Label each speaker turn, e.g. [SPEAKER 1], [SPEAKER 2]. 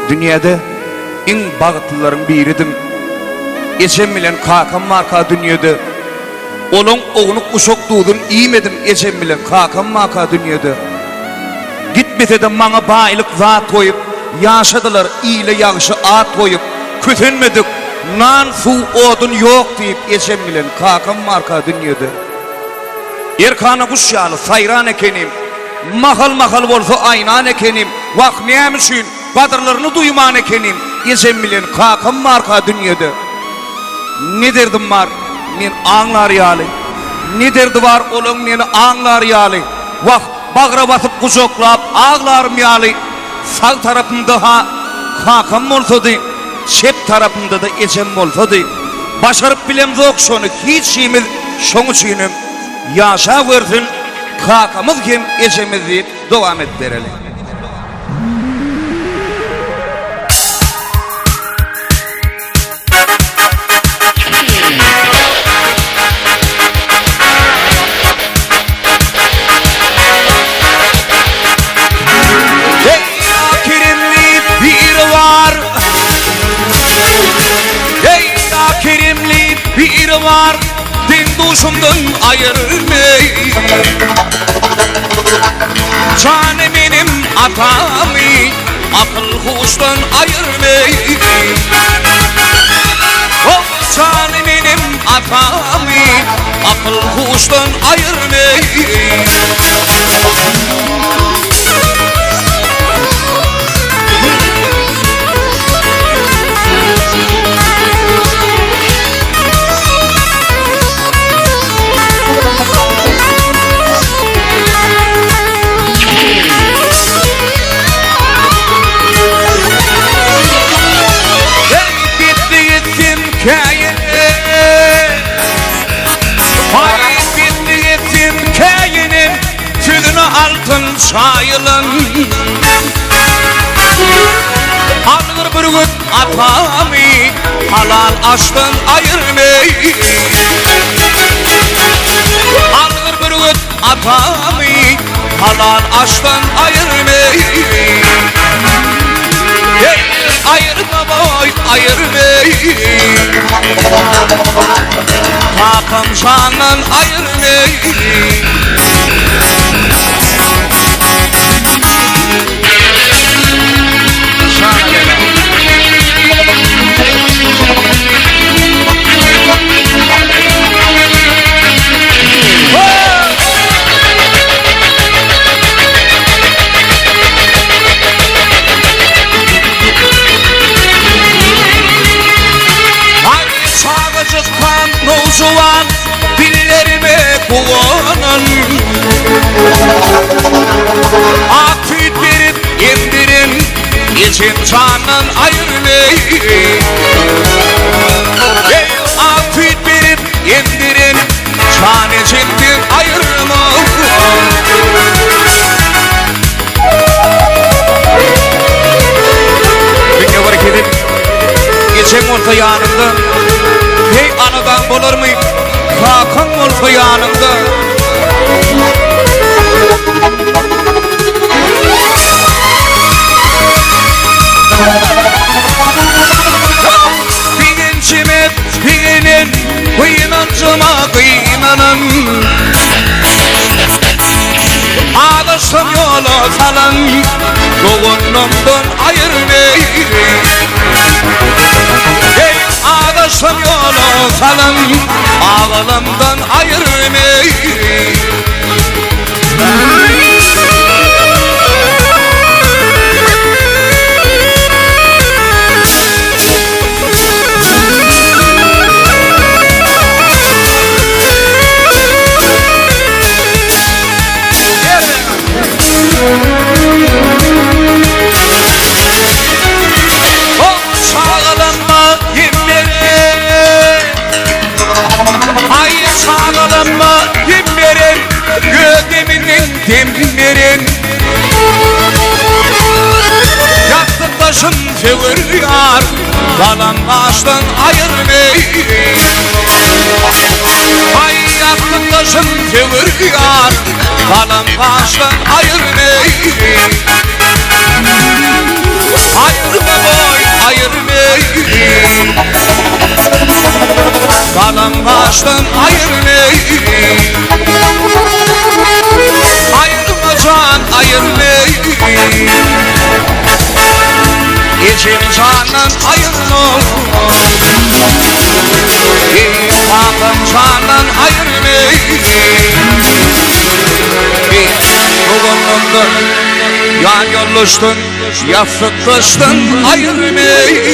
[SPEAKER 1] Dünyada en bagıtlıların biridim. Eçem bilen kakam marka dünyada. Onun oğunu uşak doğdun iyimedim eçem bilen kakam marka dünyada. Gitmese de bana bayılık zat koyup, yaşadılar iyile yağışı at koyup, kütünmedik, nan su odun yok deyip eçem bilen kakam marka dünyada. Erkana kuşyalı sayran ekenim, mahal mahal olsa aynan ekenim, vak niyemişin, kadırlarını duyman ekenim, eçem bilen kakam marka dünyada. Ne derdim var, men ağlar yali, ne derdi var olun men ağlar yali, vak bağıra basıp kucaklap ağlarım yali, sağ tarafımda ha kakam olsa dey, çep tarafımda da eçem olsa dey, başarıp bilem yok şonu, hiç şeyimiz şonu çiğnim, yaşa versin, kakamız kim eçemiz deyip devam ettirelim. Bir var din duşumdan ayırmay, canım benim atamı akıl huştan ayırmay, oh canım benim atamı akıl huştan ayırmay. Altın çayılın alır bir gün atamı halal aşkın ayırmay, alır bir gün atamı halal aşkın ayırmay. Ayırma boy ayırmay, kakam canın ayırmay. Nozuan dillerime kuvanan, akit verip indirin için canın ayırmay, akit verip indirin can içindir ayırma. Dünya var edip geçen orta yanında, hey anadan bulur mu kakam olsa yanımda. Bilinçime bilinin, inancıma kıymanın, ağlaşım yolu salın, doğunumdan ayırmay. Hey ağlaşım yolu salın, ağalımdan ayırmay. Demlerin yastık taşım çeviriyor, kalan ağaçtan ayırmay. Ay yastık taşım çeviriyor, kalan ağaçtan ayırmay. Ayırma Kalan baştan ayırmayı, ayırma can ayırmayı, İçim candan ayırma, Kalan candan ayırmayı, Bugünümden yan yollaştın, yafrıklaştın ayırmayı,